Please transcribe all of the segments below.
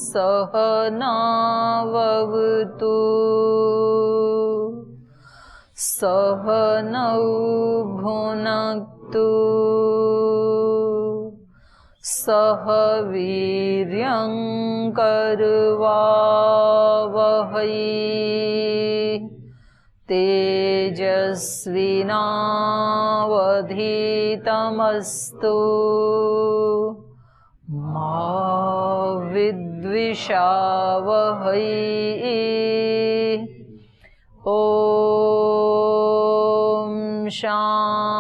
सहनाववतु सहनौ भुनक्तु सह वीर्यं करवावहै तेजस्विनावधीतमस्तु मा विद्विषावहै। ओम शांति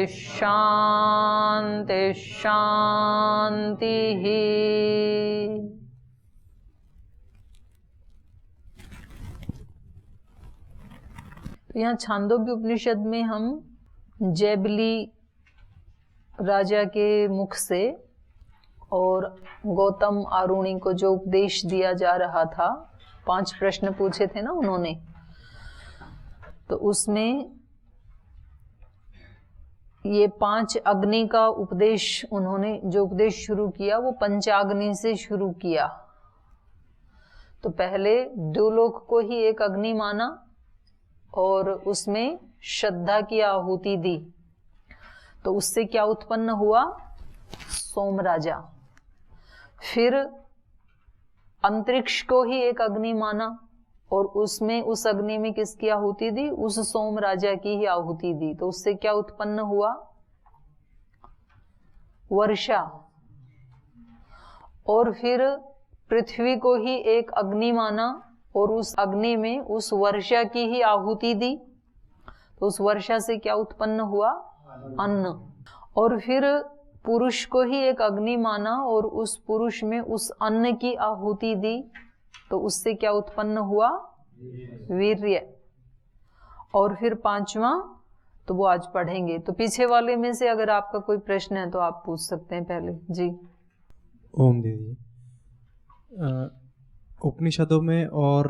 शांति शांति। तो यहाँ छांदोग्य उपनिषद में हम जैबली राजा के मुख से और गौतम आरुणि को जो उपदेश दिया जा रहा था, 5 प्रश्न पूछे थे ना उन्होंने, तो उसमें ये 5 अग्नि का उपदेश, उन्होंने जो उपदेश शुरू किया वो पंचाग्नि से शुरू किया। तो पहले द्युलोक को ही एक अग्नि माना और उसमें श्रद्धा की आहुति दी। तो उससे क्या उत्पन्न हुआ? सोम राजा। फिर अंतरिक्ष को ही एक अग्नि माना और उसमें उस अग्नि में किसकी आहुति दी? उस सोम राजा की ही आहुति दी। तो उससे क्या उत्पन्न हुआ? वर्षा। और फिर पृथ्वी को ही एक अग्नि माना और उस अग्नि में उस वर्षा की ही आहुति दी। तो उस वर्षा से क्या उत्पन्न हुआ? अन्न। और फिर पुरुष को ही एक अग्नि माना और उस पुरुष में उस अन्न की आहुति दी। तो उससे क्या उत्पन्न हुआ? वीर्य। और फिर 5वां तो वो आज पढ़ेंगे। तो पीछे वाले में से अगर आपका कोई प्रश्न है तो आप पूछ सकते हैं पहले जी। ओम दीदी, उपनिषदों में और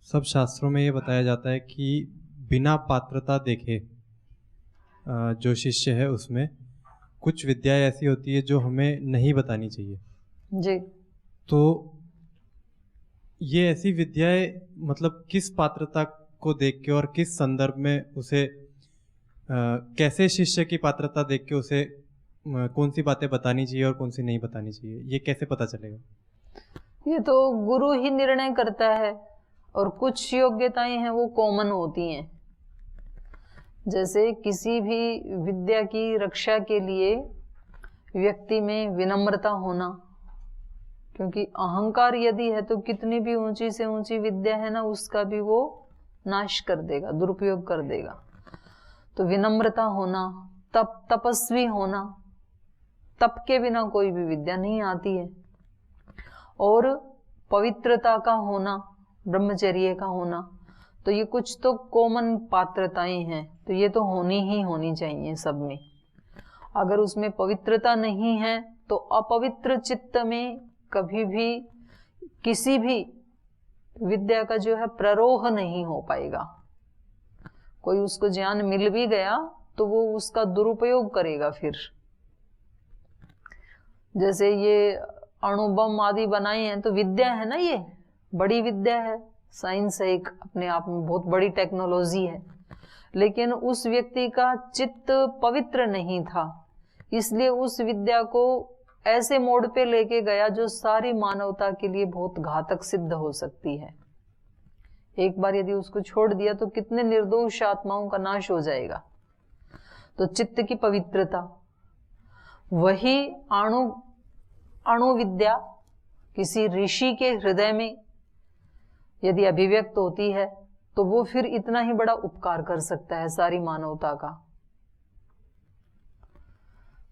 सब शास्त्रों में ये बताया जाता है कि बिना पात्रता देखे जो शिष्य है उसमें कुछ विद्याएं ऐसी होती है जो हमें नहीं बतानी चाहिए जी। तो ये ऐसी विद्याएं मतलब किस पात्रता को देख के और किस संदर्भ में उसे कैसे शिष्य की पात्रता देख के उसे कौन सी बातें बतानी चाहिए और कौन सी नहीं बतानी चाहिए, ये कैसे पता चलेगा? ये तो गुरु ही निर्णय करता है। और कुछ योग्यताएं हैं वो कॉमन होती हैं। जैसे किसी भी विद्या की रक्षा के लिए व्यक्ति में विनम्रता होना, क्योंकि अहंकार यदि है तो कितनी भी ऊंची से ऊंची विद्या है ना, उसका भी वो नाश कर देगा, दुरुपयोग कर देगा। तो विनम्रता होना, तपस्वी होना, तप के बिना कोई भी विद्या नहीं आती है। और पवित्रता का होना, ब्रह्मचर्य का होना, तो ये कुछ तो कॉमन पात्रताएं हैं। तो ये तो होनी ही होनी चाहिए सब में। अगर उसमें पवित्रता नहीं है तो अपवित्र चित्त में कभी भी किसी भी विद्या का जो है प्ररोह नहीं हो पाएगा। कोई उसको ज्ञान मिल भी गया तो वो उसका दुरुपयोग करेगा। फिर जैसे ये अणुबम आदि बनाए हैं तो विद्या है ना, ये बड़ी विद्या है, साइंस है, एक अपने आप में बहुत बड़ी टेक्नोलॉजी है। लेकिन उस व्यक्ति का चित्त पवित्र नहीं था, इसलिए उस विद्या को ऐसे मोड़ पे लेके गया जो सारी मानवता के लिए बहुत घातक सिद्ध हो सकती है। एक बार यदि उसको छोड़ दिया तो कितने निर्दोष आत्माओं का नाश हो जाएगा। तो चित्त की पवित्रता, वही अणु विद्या किसी ऋषि के हृदय में यदि अभिव्यक्त होती है तो वो फिर इतना ही बड़ा उपकार कर सकता है सारी मानवता का।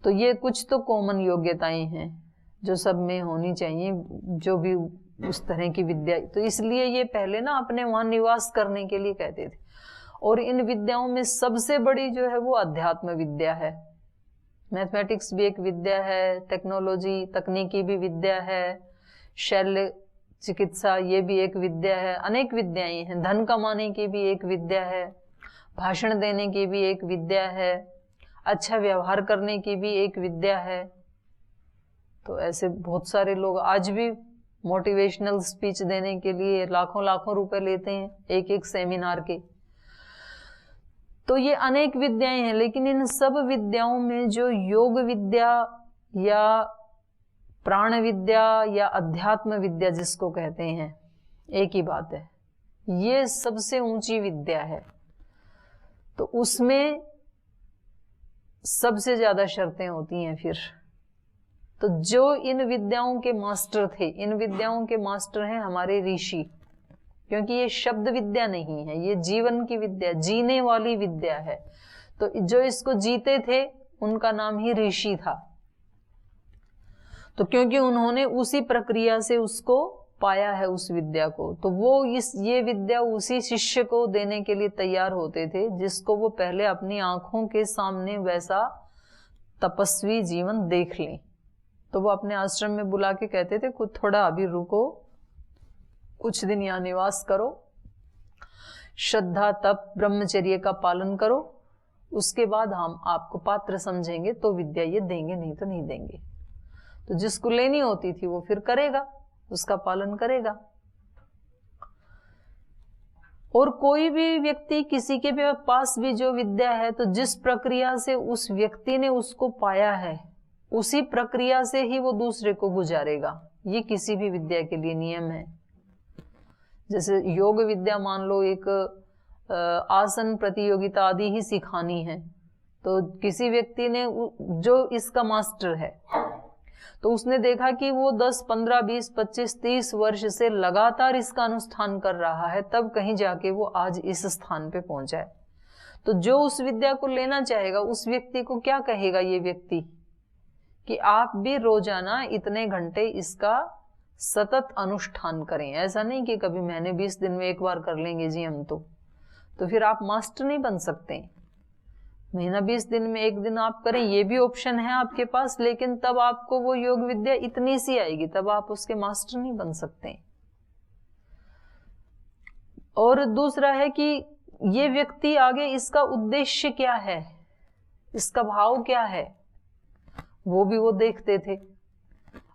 तो ये कुछ तो कॉमन योग्यताएं हैं जो सब में होनी चाहिए, जो भी उस तरह की विद्या। तो इसलिए ये पहले ना अपने वहां निवास करने के लिए कहते थे। और इन विद्याओं में सबसे बड़ी जो है वो अध्यात्म विद्या है। मैथमेटिक्स भी एक विद्या है, टेक्नोलॉजी तकनीकी भी विद्या है, शल्य चिकित्सा ये भी एक विद्या है, अनेक विद्याएं हैं। धन कमाने की भी एक विद्या है, भाषण देने की भी एक विद्या है, अच्छा व्यवहार करने की भी एक विद्या है। तो ऐसे बहुत सारे लोग आज भी मोटिवेशनल स्पीच देने के लिए लाखों लाखों रुपए लेते हैं एक एक सेमिनार के। तो ये अनेक विद्याएं हैं, लेकिन इन सब विद्याओं में जो योग विद्या या प्राण विद्या या अध्यात्म विद्या जिसको कहते हैं, एक ही बात है, ये सबसे ऊंची विद्या है। तो उसमें सबसे ज्यादा शर्तें होती हैं फिर। तो जो इन विद्याओं के मास्टर थे, इन विद्याओं के मास्टर हैं हमारे ऋषि, क्योंकि ये शब्द विद्या नहीं है, ये जीवन की विद्या, जीने वाली विद्या है। तो जो इसको जीते थे उनका नाम ही ऋषि था। तो क्योंकि उन्होंने उसी प्रक्रिया से उसको पाया है उस विद्या को, तो वो ये विद्या उसी शिष्य को देने के लिए तैयार होते थे जिसको वो पहले अपनी आंखों के सामने वैसा तपस्वी जीवन देख लें। तो वो अपने आश्रम में बुला के कहते थे कुछ थोड़ा अभी रुको, कुछ दिन यहाँ निवास करो, श्रद्धा तप ब्रह्मचर्य का पालन करो, उसके बाद हम आपको पात्र समझेंगे तो विद्या ये देंगे, नहीं तो नहीं देंगे। तो जिसको लेनी होती थी वो फिर करेगा, उसका पालन करेगा। और कोई भी व्यक्ति किसी के पास भी जो विद्या है, तो जिस प्रक्रिया से उस व्यक्ति ने उसको पाया है उसी प्रक्रिया से ही वो दूसरे को गुजारेगा। ये किसी भी विद्या के लिए नियम है। जैसे योग विद्या मान लो एक आसन प्रतियोगिता आदि ही सिखानी है, तो किसी व्यक्ति ने जो इसका मास्टर है तो उसने देखा कि वो 10, 15, 20, 25, 30 वर्ष से लगातार इसका अनुष्ठान कर रहा है, तब कहीं जाके वो आज इस स्थान पे पहुंचा है। तो जो उस विद्या को लेना चाहेगा उस व्यक्ति को क्या कहेगा ये व्यक्ति कि आप भी रोजाना इतने घंटे इसका सतत अनुष्ठान करें। ऐसा नहीं कि कभी महीने 20 दिन में एक बार कर लेंगे जी हम तो फिर आप मास्टर नहीं बन सकते। महीना 20 दिन में एक दिन आप करें, ये भी ऑप्शन है आपके पास, लेकिन तब आपको वो योग विद्या इतनी सी आएगी, तब आप उसके मास्टर नहीं बन सकते। और दूसरा है कि ये व्यक्ति आगे इसका उद्देश्य क्या है, इसका भाव क्या है, वो भी वो देखते थे।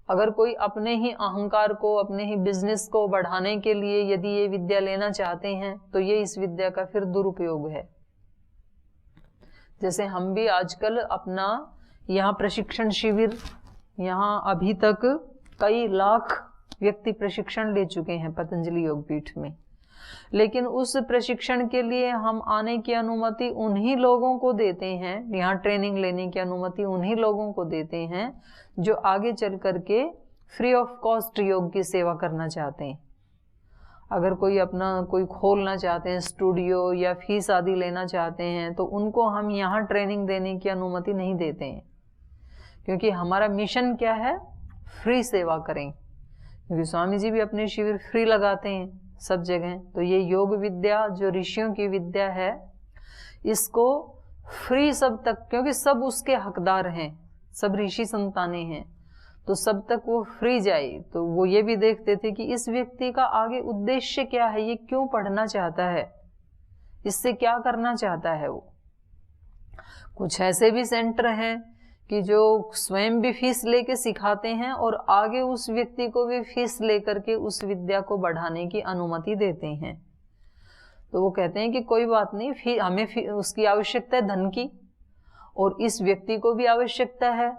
अगर कोई अपने ही अहंकार को, अपने ही बिजनेस को बढ़ाने के लिए यदि ये विद्या लेना चाहते हैं तो ये इस विद्या का फिर दुरुपयोग है। जैसे हम भी आजकल अपना यहाँ प्रशिक्षण शिविर, यहाँ अभी तक कई लाख व्यक्ति प्रशिक्षण ले चुके हैं पतंजलि योगपीठ में, लेकिन उस प्रशिक्षण के लिए हम आने की अनुमति उन्हीं लोगों को देते हैं, यहाँ ट्रेनिंग लेने की अनुमति उन्हीं लोगों को देते हैं जो आगे चल करके फ्री ऑफ कॉस्ट योग की सेवा करना चाहते हैं। अगर कोई अपना कोई खोलना चाहते हैं स्टूडियो या फीस आदि लेना चाहते हैं तो उनको हम यहाँ ट्रेनिंग देने की अनुमति नहीं देते हैं, क्योंकि हमारा मिशन क्या है, फ्री सेवा करें। क्योंकि स्वामी जी भी अपने शिविर फ्री लगाते हैं सब जगह। तो ये योग विद्या जो ऋषियों की विद्या है, इसको फ्री सब तक, क्योंकि सब उसके हकदार हैं, सब ऋषि संतानें हैं, तो सब तक वो फ्री जाए। तो वो ये भी देखते थे कि इस व्यक्ति का आगे उद्देश्य क्या है, ये क्यों पढ़ना चाहता है, इससे क्या करना चाहता है वो। कुछ ऐसे भी सेंटर हैं कि जो स्वयं भी फीस लेके सिखाते हैं और आगे उस व्यक्ति को भी फीस लेकर के उस विद्या को बढ़ाने की अनुमति देते हैं। तो वो कहते हैं कि कोई बात नहीं, हमें उसकी आवश्यकता है धन की, और इस व्यक्ति को भी आवश्यकता है,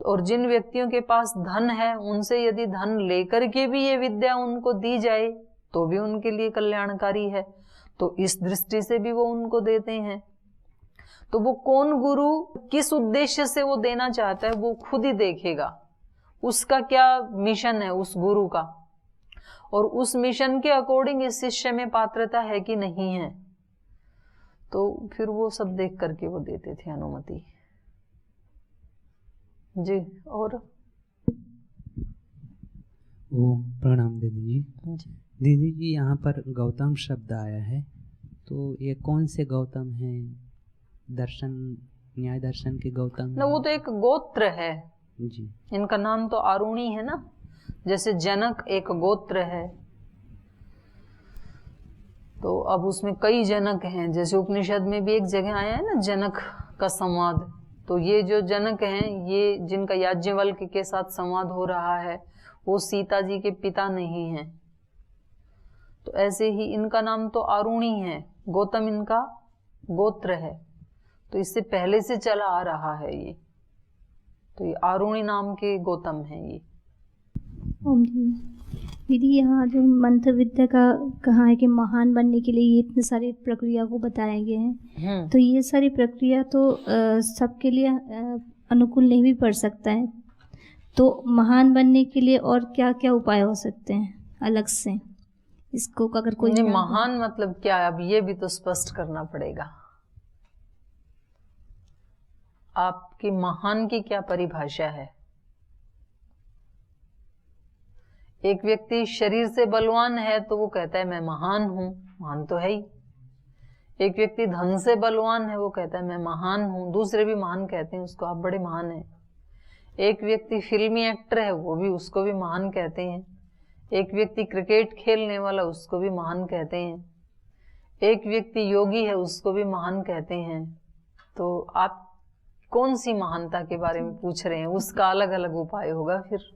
और जिन व्यक्तियों के पास धन है उनसे यदि धन लेकर के भी ये विद्या उनको दी जाए तो भी उनके लिए कल्याणकारी है। तो इस दृष्टि से भी वो उनको देते हैं। तो वो कौन गुरु किस उद्देश्य से वो देना चाहता है वो खुद ही देखेगा, उसका क्या मिशन है उस गुरु का, और उस मिशन के अकॉर्डिंग इस शिष्य में पात्रता है कि नहीं है। तो फिर वो सब देख करके वो देते थे अनुमति जी। और प्रणाम दीदी जी। दीदी जी, यहाँ पर गौतम शब्द आया है, तो ये कौन से गौतम हैं? दर्शन, न्याय दर्शन के गौतम ना, वो तो एक गोत्र है जी। इनका नाम तो आरुणी है ना, जैसे जनक एक गोत्र है, तो अब उसमें कई जनक हैं। जैसे उपनिषद में भी एक जगह आया है ना, जनक का संवाद, तो ये जो जनक हैं, ये जिनका याज्ञवल्क्य के साथ संवाद हो रहा है, वो सीता जी के पिता नहीं हैं। तो ऐसे ही इनका नाम तो आरुणी है, गौतम इनका गोत्र है, तो इससे पहले से चला आ रहा है ये। तो ये आरुणी नाम के गौतम हैं ये। ओम जी। दीदी, यहाँ जो मंत्र विद्या का कहा है कि महान बनने के लिए ये इतने सारी प्रक्रिया को बताए गए हैं, तो ये सारी प्रक्रिया तो सबके लिए अनुकूल नहीं भी पड़ सकता है। तो महान बनने के लिए और क्या क्या उपाय हो सकते हैं अलग से, इसको अगर कोई महान मतलब क्या है, अब ये भी तो स्पष्ट करना पड़ेगा। आपकी महान की क्या परिभाषा है? एक व्यक्ति शरीर से बलवान है तो वो कहता है मैं महान हूं, महान तो है ही। एक व्यक्ति धन से बलवान है, वो कहता है मैं महान हूं, दूसरे भी महान कहते हैं उसको, आप बड़े महान हैं। एक व्यक्ति फिल्मी एक्टर है, वो भी उसको भी महान कहते हैं। एक व्यक्ति क्रिकेट खेलने वाला, उसको भी महान कहते हैं। एक व्यक्ति योगी है, उसको भी महान कहते हैं। तो आप कौन सी महानता के बारे में पूछ रहे हैं? उसका अलग अलग उपाय होगा। फिर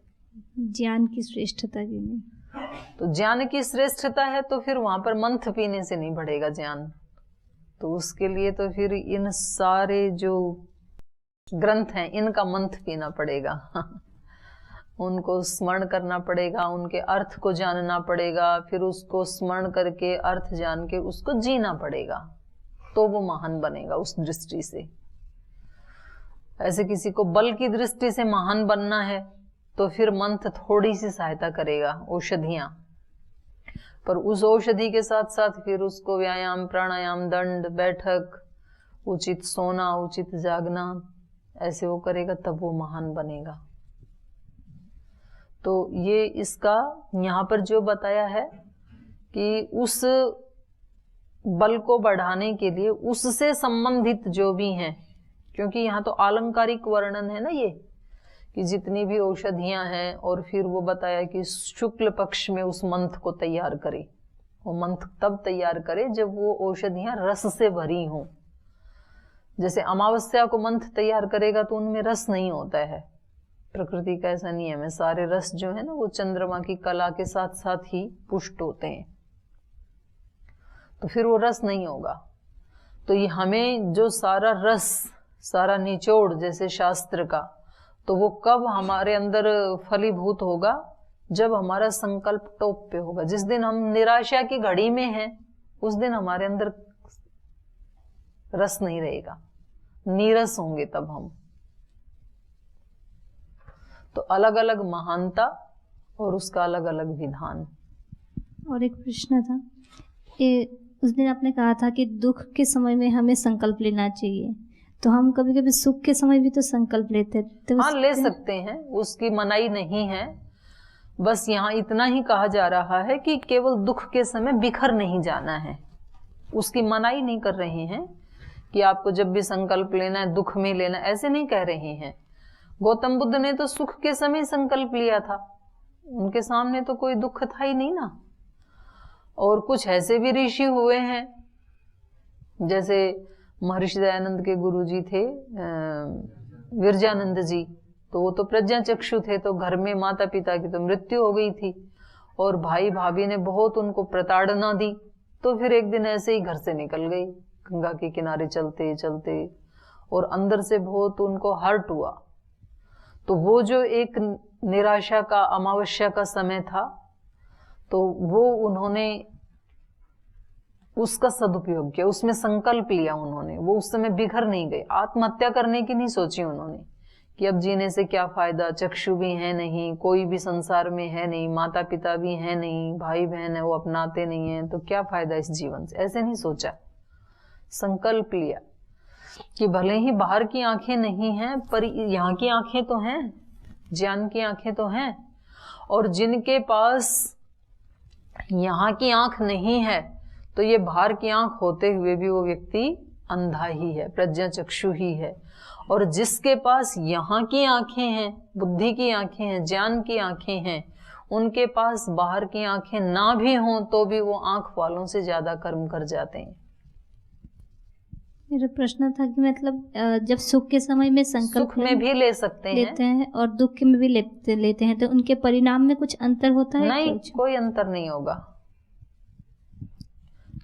ज्ञान की श्रेष्ठता के लिए, तो ज्ञान की श्रेष्ठता है तो फिर वहां पर मंथ पीने से नहीं बढ़ेगा ज्ञान। तो उसके लिए तो फिर इन सारे जो ग्रंथ हैं इनका मंथ पीना पड़ेगा उनको स्मरण करना पड़ेगा, उनके अर्थ को जानना पड़ेगा, फिर उसको स्मरण करके अर्थ जान के उसको जीना पड़ेगा, तो वो महान बनेगा उस दृष्टि से। ऐसे किसी को बल की दृष्टि से महान बनना है तो फिर मंत्र थोड़ी सी सहायता करेगा, औषधियां, पर उस औषधि के साथ साथ फिर उसको व्यायाम, प्राणायाम, दंड बैठक, उचित सोना, उचित जागना, ऐसे वो करेगा तब वो महान बनेगा। तो ये इसका यहाँ पर जो बताया है कि उस बल को बढ़ाने के लिए उससे संबंधित जो भी हैं, क्योंकि यहाँ तो आलंकारिक वर्णन है ना ये, कि जितनी भी औषधियां हैं, और फिर वो बताया कि शुक्ल पक्ष में उस मंत्र को तैयार करे। वो मंत्र तब तैयार करे जब वो औषधियां रस से भरी हों। जैसे अमावस्या को मंत्र तैयार करेगा तो उनमें रस नहीं होता है, प्रकृति का ऐसा नियम है, सारे रस जो है ना वो चंद्रमा की कला के साथ साथ ही पुष्ट होते हैं, तो फिर वो रस नहीं होगा। तो ये हमें जो सारा रस, सारा निचोड़ जैसे शास्त्र का, तो वो कब हमारे अंदर फलीभूत होगा? जब हमारा संकल्प टॉप पे होगा। जिस दिन हम निराशा की घड़ी में हैं उस दिन हमारे अंदर रस नहीं रहेगा, नीरस होंगे तब हम। तो अलग अलग महानता और उसका अलग अलग विधान। और एक प्रश्न था, उस दिन आपने कहा था कि दुख के समय में हमें संकल्प लेना चाहिए, तो हम कभी कभी सुख के समय भी तो संकल्प लेते हैं, तो हाँ ले सकते हैं, उसकी मनाही नहीं है। बस यहाँ इतना ही कहा जा रहा है कि केवल दुख के समय बिखर नहीं जाना है, उसकी मनाही नहीं कर रहे हैं कि आपको जब भी संकल्प लेना है दुख में लेना, ऐसे नहीं कह रहे हैं। गौतम बुद्ध ने तो सुख के समय संकल्प लिया था, उनके सामने तो कोई दुख था ही नहीं ना। और कुछ ऐसे भी ऋषि हुए हैं, जैसे महर्षि दयानंद के गुरुजी थे विरजानंद जी, तो वो तो प्रज्ञा चक्षु थे, तो घर में माता पिता की तो मृत्यु हो गई थी और भाई भाभी ने बहुत उनको प्रताड़ना दी, तो फिर एक दिन ऐसे ही घर से निकल गई गंगा के किनारे चलते चलते, और अंदर से बहुत उनको हर्ट हुआ। तो वो जो एक निराशा का, अमावस्या का समय था, तो वो उन्होंने उसका सदुपयोग किया, उसमें संकल्प लिया उन्होंने। वो उस समय बिखर नहीं गए, आत्महत्या करने की नहीं सोची उन्होंने कि अब जीने से क्या फायदा, चक्षु भी है नहीं, कोई भी संसार में है नहीं, माता पिता भी है नहीं, भाई बहन है वो अपनाते नहीं है, तो क्या फायदा इस जीवन से, ऐसे नहीं सोचा। संकल्प लिया कि भले ही बाहर की आंखें नहीं हैं पर यहाँ की आंखें तो हैं, ज्ञान की आंखें तो हैं। और जिनके पास यहाँ की आंख नहीं है तो ये बाहर की आंख होते हुए भी वो व्यक्ति अंधा ही है, प्रज्ञा चक्षु ही है। और जिसके पास यहाँ की आंखें हैं, बुद्धि की आंखें हैं, ज्ञान की आंखें हैं, उनके पास बाहर की आंखें ना भी हों तो भी वो आंख वालों से ज्यादा कर्म कर जाते हैं। मेरा प्रश्न था कि मतलब जब सुख के समय में संकल्प सुख में भी ले सकते हैं, लेते हैं और दुख में भी लेते हैं, तो उनके परिणाम में कुछ अंतर होता है? नहीं, कोई अंतर नहीं होगा।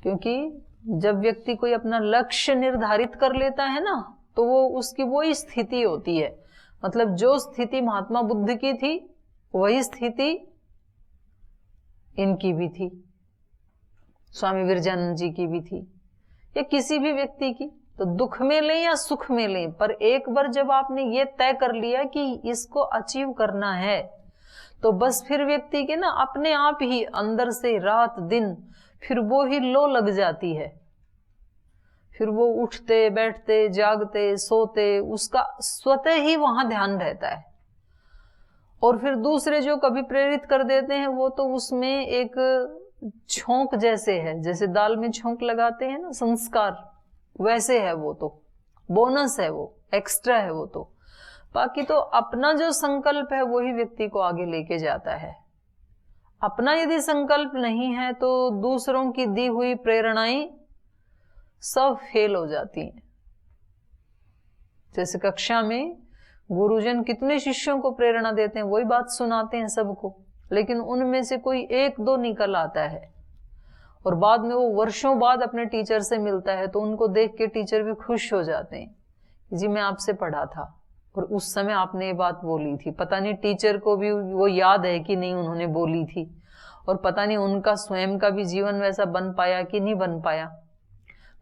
क्योंकि जब व्यक्ति कोई अपना लक्ष्य निर्धारित कर लेता है ना, तो वो उसकी वही स्थिति होती है। मतलब जो स्थिति महात्मा बुद्ध की थी वही स्थिति इनकी भी थी, स्वामी विरजानंद जी की भी थी, या किसी भी व्यक्ति की। तो दुख में लें या सुख में लें, पर एक बार जब आपने ये तय कर लिया कि इसको अचीव करना है, तो बस फिर व्यक्ति के ना अपने आप ही अंदर से रात दिन फिर वो ही लो लग जाती है। फिर वो उठते बैठते जागते सोते उसका स्वतः ही वहां ध्यान रहता है। और फिर दूसरे जो कभी प्रेरित कर देते हैं वो तो उसमें एक छोंक जैसे है, जैसे दाल में छोंक लगाते हैं ना संस्कार, वैसे है वो, तो बोनस है वो, एक्स्ट्रा है वो। तो बाकी तो अपना जो संकल्प है वही व्यक्ति को आगे लेके जाता है। अपना यदि संकल्प नहीं है तो दूसरों की दी हुई प्रेरणाएं सब फेल हो जाती हैं। जैसे कक्षा में गुरुजन कितने शिष्यों को प्रेरणा देते हैं, वही बात सुनाते हैं सबको, लेकिन उनमें से कोई एक दो निकल आता है और बाद में वो वर्षों बाद अपने टीचर से मिलता है, तो उनको देख के टीचर भी खुश हो जाते हैं कि जी मैं आपसे पढ़ा था और उस समय आपने ये बात बोली थी। पता नहीं टीचर को भी वो याद है कि नहीं उन्होंने बोली थी, और पता नहीं उनका स्वयं का भी जीवन वैसा बन पाया कि नहीं बन पाया,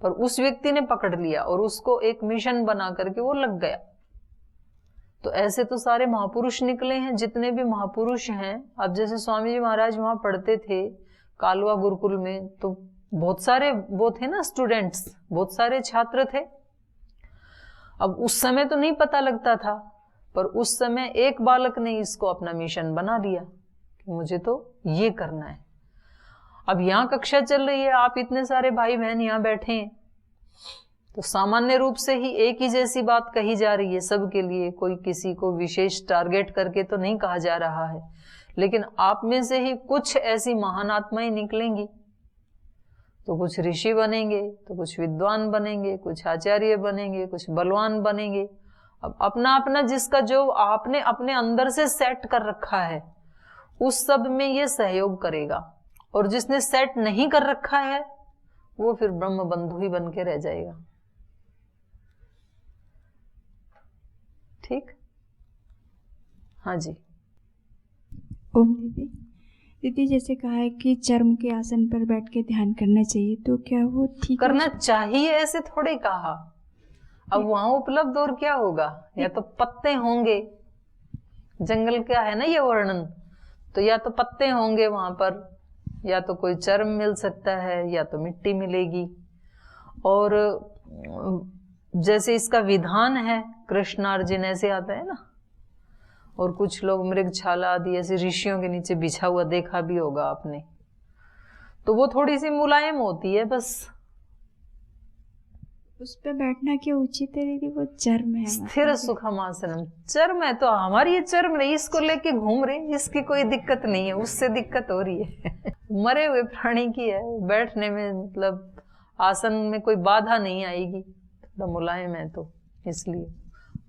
पर उस व्यक्ति ने पकड़ लिया और उसको एक मिशन बना करके वो लग गया। तो ऐसे तो सारे महापुरुष निकले हैं, जितने भी महापुरुष हैं। अब जैसे स्वामी जी महाराज वहां पढ़ते थे कालवा गुरुकुल में, तो बहुत सारे वो थे ना स्टूडेंट्स, बहुत सारे छात्र थे। अब उस समय तो नहीं पता लगता था, पर उस समय एक बालक ने इसको अपना मिशन बना लिया कि मुझे तो ये करना है। अब यहाँ कक्षा चल रही है, आप इतने सारे भाई बहन यहाँ बैठे हैं, तो सामान्य रूप से ही एक ही जैसी बात कही जा रही है सबके लिए, कोई किसी को विशेष टारगेट करके तो नहीं कहा जा रहा है। लेकिन आप में से ही कुछ ऐसी महान आत्माएं निकलेंगी, तो कुछ ऋषि बनेंगे, तो कुछ विद्वान बनेंगे, कुछ आचार्य बनेंगे, कुछ बलवान बनेंगे। अब अपना अपना जिसका जो आपने अपने अंदर से सेट कर रखा है उस सब में ये सहयोग करेगा, और जिसने सेट नहीं कर रखा है वो फिर ब्रह्म बंधु ही बन के रह जाएगा। ठीक, हाँ जी। ओम दीदी, दीदी जैसे कहा है कि चर्म के आसन पर बैठ के ध्यान करना चाहिए, तो क्या वो ठीक करना चाहिए ऐसे थोड़े कहा। अब वहां उपलब्ध और क्या होगा, या तो पत्ते होंगे, जंगल का है ना ये वर्णन, तो या तो पत्ते होंगे वहां पर, या तो कोई चर्म मिल सकता है, या तो मिट्टी मिलेगी। और जैसे इसका विधान है कृष्णार्जुन ऐसे आता है ना, और कुछ लोग मृगछाला आदि ऐसे ऋषियों के नीचे बिछा हुआ देखा भी होगा आपने, तो वो थोड़ी सी मुलायम होती है बस। उस पे बैठना क्या उचित है दीदी? वो चर्म है, स्थिर सुखमासनम चर्म है, तो हमारी ये चर्म नहीं, इसको लेके घूम रहे, इसकी कोई दिक्कत नहीं है, उससे दिक्कत हो रही है। मरे हुए प्राणी की है, बैठने में मतलब आसन में कोई बाधा नहीं आएगी, थोड़ा मुलायम है तो इसलिए।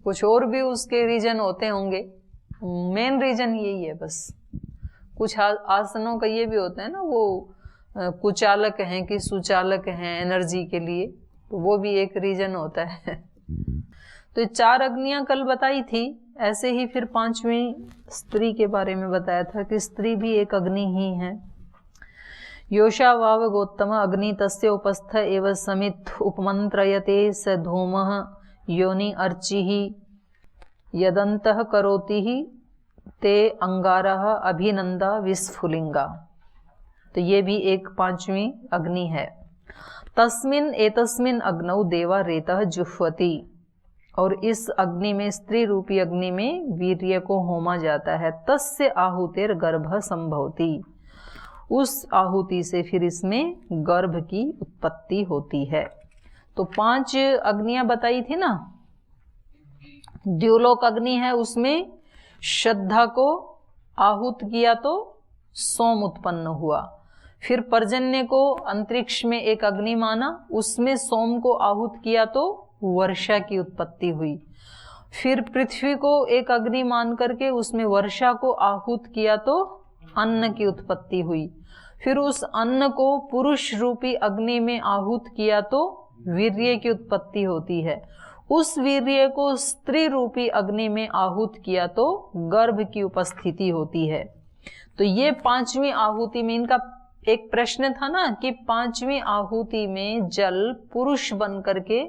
कुछ और भी उसके रीजन होते होंगे, मेन रीजन यही है बस। कुछ आसनों का ये भी होता है ना, वो कुचालक हैं कि सुचालक हैं एनर्जी के लिए, तो वो भी एक रीजन होता है। तो ये 4 अग्नियां कल बताई थी। ऐसे ही फिर 5वीं स्त्री के बारे में बताया था कि स्त्री भी एक अग्नि ही है। योषा वाव गोत्तम अग्नि तस्य उपस्थ एव समित उपमंत्रयते स धूमः योनि अर्चिहि यदंतः करोति ही ते अंगारः अभिनंदा विस्फुलिंगा। तो ये भी एक 5वीं अग्नि है। तस्मिन एतस्मिन अग्नौ देवा रेतः जुह्वति, और इस अग्नि में, स्त्री रूपी अग्नि में वीर्य को होमा जाता है। तस्य आहुतिर गर्भ संभवति, उस आहुति से फिर इसमें गर्भ की उत्पत्ति होती है। तो 5 अग्नियां बताई थी ना। द्युलोक अग्नि है, उसमें श्रद्धा को आहुत किया तो सोम उत्पन्न हुआ। फिर पर्जन्य को अंतरिक्ष में एक अग्नि माना, उसमें सोम को आहूत किया तो वर्षा की उत्पत्ति हुई। फिर पृथ्वी को एक अग्नि मान करके उसमें वर्षा को आहूत किया तो अन्न की उत्पत्ति हुई। फिर उस अन्न को पुरुष रूपी अग्नि में आहूत किया तो वीर्य की उत्पत्ति होती है। उस वीर्य को स्त्री रूपी अग्नि में आहूत किया तो गर्भ की उपस्थिति होती है। तो ये पांचवी आहुति में, इनका एक प्रश्न था ना कि पांचवी आहुति में जल पुरुष बन करके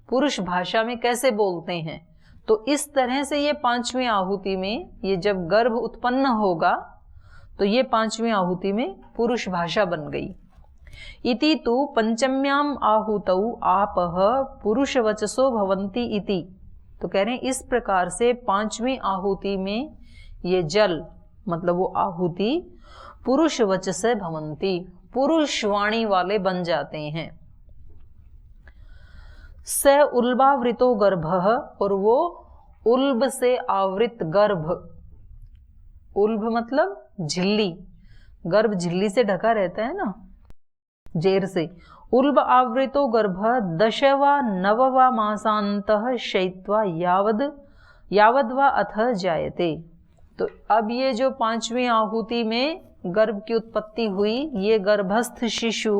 पुरुष भाषा में कैसे बोलते हैं। तो इस तरह से ये पांचवी आहुति में, ये जब गर्भ उत्पन्न होगा तो ये पांचवी आहुति में पुरुष भाषा बन गई। इति तु पंचम्याम आहुतौ आपः पुरुष वचसो भवन्ति इति। तो कह रहे हैं इस प्रकार से पांचवी आहुति में ये जल मतलब वो आहुति पुरुष वचसे भवन्ति, पुरुष वाणी वाले बन जाते हैं। स उल्बावृतो गर्भः, और वो उल्ब से आवृत गर्भ, उल्ब मतलब झिल्ली, गर्भ झिल्ली से ढका रहता है ना, जेर से। उल्ब आवृतो गर्भ दशवा नववा मासान्तः शयित्वा यावद्वा अथ जायते। तो अब ये जो पांचवी आहुति में गर्भ की उत्पत्ति हुई, ये गर्भस्थ शिशु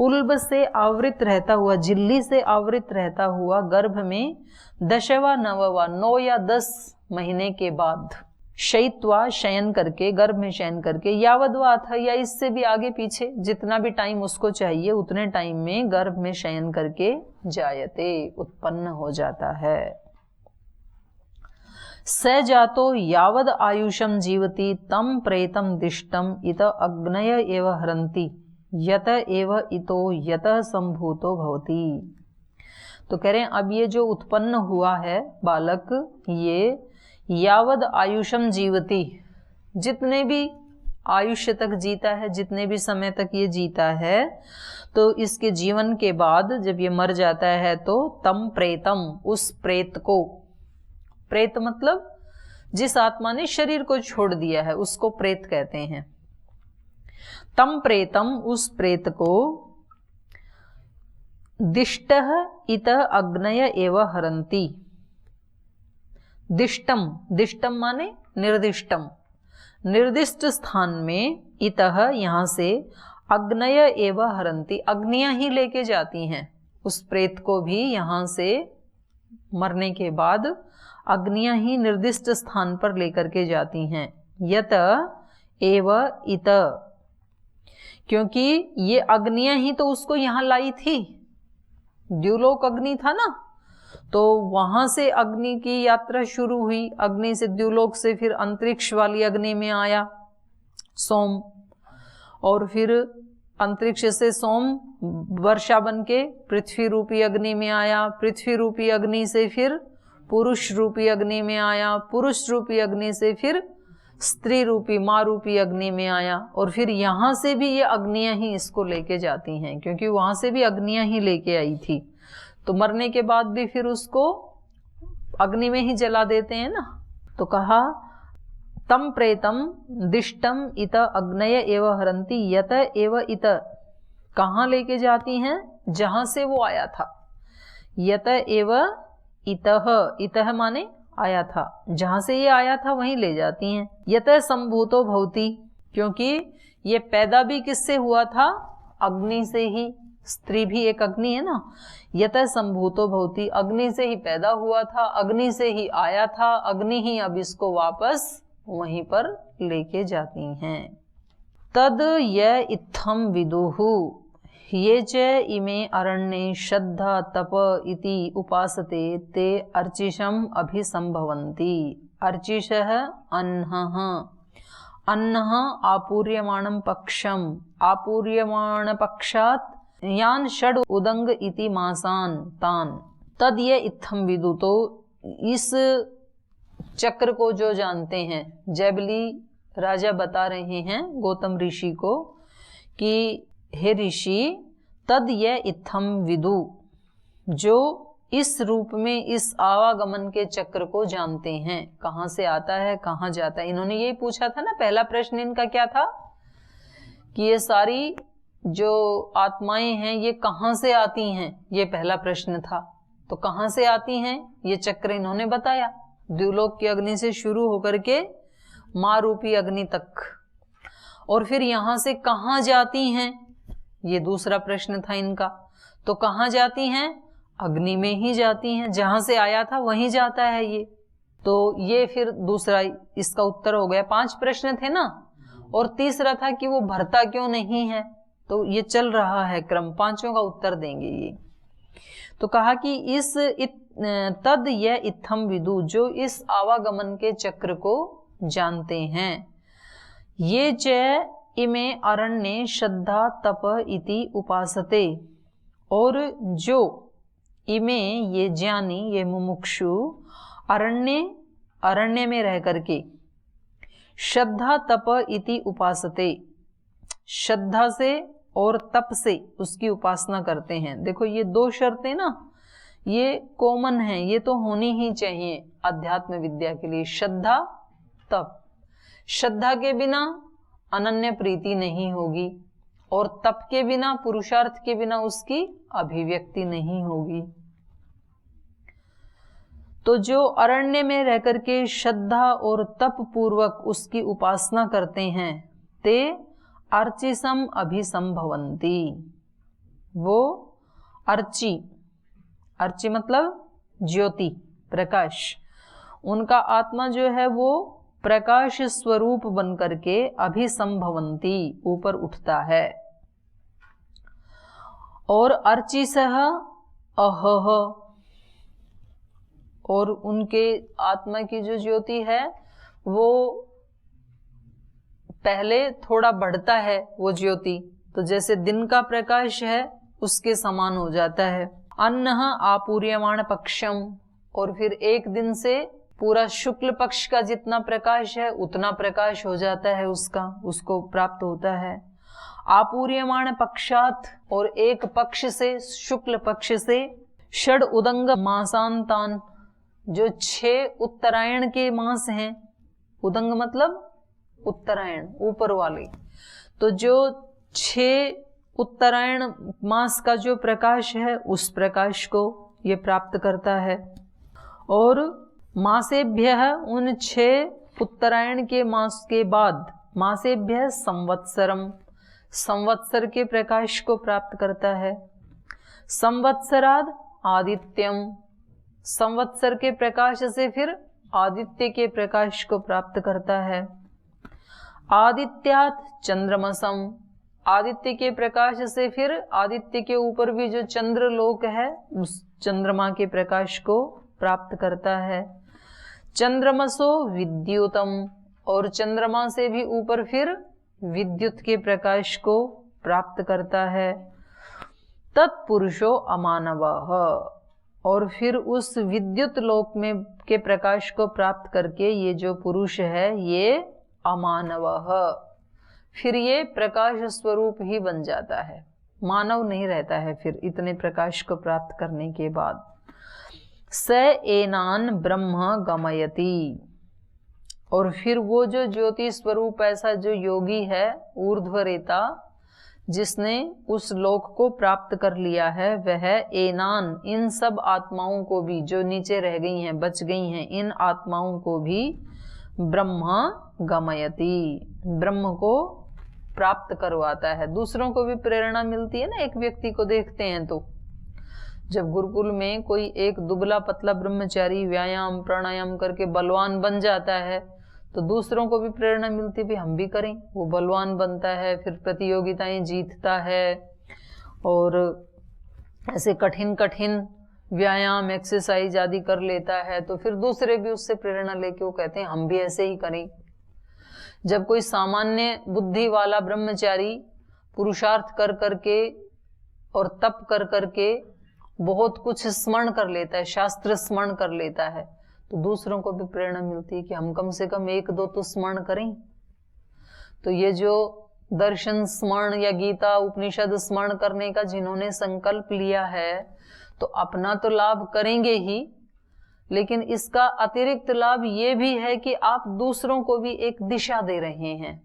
उल्ब से आवृत रहता हुआ, झिल्ली से आवृत रहता हुआ गर्भ में दशवा नववा 9 या 10 महीने के बाद शयित्वा शयन करके, गर्भ में शयन करके, यावद्वा अथ या इससे भी आगे पीछे जितना भी टाइम उसको चाहिए उतने टाइम में गर्भ में शयन करके जायते उत्पन्न हो जाता है। स जातो यावद आयुषम जीवति तम प्रेतम दिष्टम इत अग्नय एव हरन्ति यत एव इतो यत संभूतो भवति। तो कह रहे हैं अब ये जो उत्पन्न हुआ है बालक, ये यावद आयुषम जीवति, जितने भी आयुष्य तक जीता है, जितने भी समय तक ये जीता है, तो इसके जीवन के बाद जब ये मर जाता है तो तम प्रेतम, उस प्रेत को, प्रेत मतलब जिस आत्मा ने शरीर को छोड़ दिया है उसको प्रेत कहते हैं। तम प्रेतम, उस प्रेत को, दिष्टः इतः अग्नय एव हरन्ति। दिष्टम, दिष्टम माने निर्दिष्टम, निर्दिष्ट स्थान में, इतः यहाँ से, अग्नय एव हरन्ति, अग्नियां ही लेके जाती हैं उस प्रेत को भी। यहाँ से मरने के बाद अग्नियां ही निर्दिष्ट स्थान पर लेकर के जाती हैं। यत एव इत, क्योंकि ये अग्नियां ही तो उसको यहाँ लाई थी, द्युलोक अग्नि था ना, तो वहां से अग्नि की यात्रा शुरू हुई। अग्नि से, द्युलोक से फिर अंतरिक्ष वाली अग्नि में आया सोम, और फिर अंतरिक्ष से सोम वर्षा बन के पृथ्वी रूपी अग्नि में आया, पृथ्वी रूपी अग्नि से फिर पुरुष रूपी अग्नि में आया, पुरुष रूपी अग्नि से फिर स्त्री रूपी माँ रूपी अग्नि में आया, और फिर यहाँ से भी ये अग्नियां ही इसको लेके जाती हैं, क्योंकि वहां से भी अग्नियां ही लेके आई थी। तो मरने के बाद भी फिर उसको अग्नि में ही जला देते हैं ना। तो कहा तम प्रेतम दिष्टम इत अग्नय एव हरन्ति यत एव इत, कहाँ लेके जाती हैं? जहां से वो आया था। यत एव इतः, इतः माने आया था, जहां से ये आया था वहीं ले जाती हैं। यत संभूतो भवति, क्योंकि ये पैदा भी किससे हुआ था? अग्नि से ही। स्त्री भी एक अग्नि है ना। यत संभूतो भवति, अग्नि से ही पैदा हुआ था, अग्नि से ही आया था, अग्नि ही अब इसको वापस वहीं पर लेके जाती हैं। तद य इत्थम विदुहु ये च इमे अरण्ये श्रद्धा तप इति उपासते ते अर्चिषम अभिसंभवन्ति। अर्चिषः अन्नः, अन्नः आपूर्यमाणं पक्षम, आपूर्यमाण पक्षात् यान षड उदंग इति मासान तान। तद ये इत्थम विदु, तो इस चक्र को जो जानते हैं, जैबली राजा बता रहे हैं गौतम ऋषि को कि हे ऋषि, तद ये इत्थम विदु, जो इस रूप में इस आवागमन के चक्र को जानते हैं, कहाँ से आता है कहाँ जाता है। इन्होंने यही पूछा था ना, पहला प्रश्न इनका क्या था कि ये सारी जो आत्माएं हैं ये कहाँ से आती हैं, ये पहला प्रश्न था। तो कहाँ से आती हैं ये चक्र इन्होंने बताया, द्युलोक की अग्नि से शुरू होकर के माँ रूपी अग्नि तक, और फिर यहाँ से कहाँ जाती हैं ये दूसरा प्रश्न था इनका। तो कहाँ जाती हैं, अग्नि में ही जाती हैं, जहां से आया था वहीं जाता है ये। तो ये फिर दूसरा इसका उत्तर हो गया। 5 प्रश्न थे ना, और तीसरा था कि वो भरता क्यों नहीं है। तो ये चल रहा है क्रम, 5 का उत्तर देंगे ये। तो कहा कि इस तद यह इत्थम विदु, जो इस आवागमन के चक्र को जानते हैं। ये च इमे अरण्ये श्रद्धा तप इति उपासते, और जो इमे ये ज्ञानी ये मुमुक्षु अरण्य में रह करके श्रद्धा तप इति उपासते, श्रद्धा से और तप से उसकी उपासना करते हैं। देखो ये 2 शर्तें ना, ये कॉमन हैं, ये तो होनी ही चाहिए अध्यात्म विद्या के लिए, श्रद्धा तप। श्रद्धा के बिना अनन्य प्रीति नहीं होगी, और तप के बिना, पुरुषार्थ के बिना उसकी अभिव्यक्ति नहीं होगी। तो जो अरण्य में रह करके श्रद्धा और तप पूर्वक उसकी उपासना करते हैं, ते अर्चिसम अभिसंभवंती, वो अर्ची, अर्ची मतलब ज्योति, प्रकाश, उनका आत्मा जो है वो प्रकाश स्वरूप बन करके अभिसंभवंती, ऊपर उठता है। और अर्चिसह अहह, और उनके आत्मा की जो ज्योति है वो पहले थोड़ा बढ़ता है वो ज्योति, तो जैसे दिन का प्रकाश है उसके समान हो जाता है। अन्नः आपूर्यमाण पक्षम, और फिर एक दिन से पूरा शुक्ल पक्ष का जितना प्रकाश है उतना प्रकाश हो जाता है उसका, उसको प्राप्त होता है। आपूर्यमाण पक्षात, और एक पक्ष से, शुक्ल पक्ष से, षड उदंग मासांतान, जो 6 उत्तरायण के मास हैं, उदंग मतलब उत्तरायण ऊपर वाले, तो जो 6 उत्तरायण मास का जो प्रकाश है उस प्रकाश को ये प्राप्त करता है। और मासेभ्यः, उन 6 उत्तरायण के मास के बाद, मासेभ्यः संवत्सरम, संवत्सर के प्रकाश को प्राप्त करता है। संवत्सराद आदित्यम, संवत्सर के प्रकाश से फिर आदित्य के प्रकाश को प्राप्त करता है। आदित्यात चंद्रमसम, आदित्य के प्रकाश से फिर आदित्य के ऊपर भी जो चंद्र लोक है उस चंद्रमा के प्रकाश को प्राप्त करता है। चंद्रमसो विद्युतम, और चंद्रमा से भी ऊपर फिर विद्युत के प्रकाश को प्राप्त करता है। तत्पुरुषो अमानवः, और फिर उस विद्युत लोक में के प्रकाश को प्राप्त करके ये जो पुरुष है ये अमानवः, फिर ये प्रकाश स्वरूप ही बन जाता है, मानव नहीं रहता है फिर इतने प्रकाश को प्राप्त करने के बाद। स एनान ब्रह्म गमयति, और फिर वो जो ज्योति स्वरूप ऐसा जो योगी है ऊर्ध्वरेता, जिसने उस लोक को प्राप्त कर लिया है, वह एनान, इन सब आत्माओं को भी, जो नीचे रह गई हैं, बच गई हैं, इन आत्माओं को भी ब्रह्म गमयति, ब्रह्म को प्राप्त करवाता है। दूसरों को भी प्रेरणा मिलती है ना, एक व्यक्ति को देखते हैं तो जब गुरुकुल में कोई एक दुबला पतला ब्रह्मचारी व्यायाम प्राणायाम करके बलवान बन जाता है तो दूसरों को भी प्रेरणा मिलती है हम भी करें, वो बलवान बनता है, फिर प्रतियोगिताएं जीतता है और ऐसे कठिन कठिन व्यायाम एक्सरसाइज आदि कर लेता है, तो फिर दूसरे भी उससे प्रेरणा लेके वो कहते हैं हम भी ऐसे ही करें। जब कोई सामान्य बुद्धि वाला ब्रह्मचारी पुरुषार्थ कर करके और तप कर करके बहुत कुछ स्मरण कर लेता है, शास्त्र स्मरण कर लेता है, तो दूसरों को भी प्रेरणा मिलती है कि हम कम से कम एक दो तो स्मरण करें। तो ये जो दर्शन स्मरण या गीता उपनिषद स्मरण करने का जिन्होंने संकल्प लिया है तो अपना तो लाभ करेंगे ही, लेकिन इसका अतिरिक्त लाभ ये भी है कि आप दूसरों को भी एक दिशा दे रहे हैं।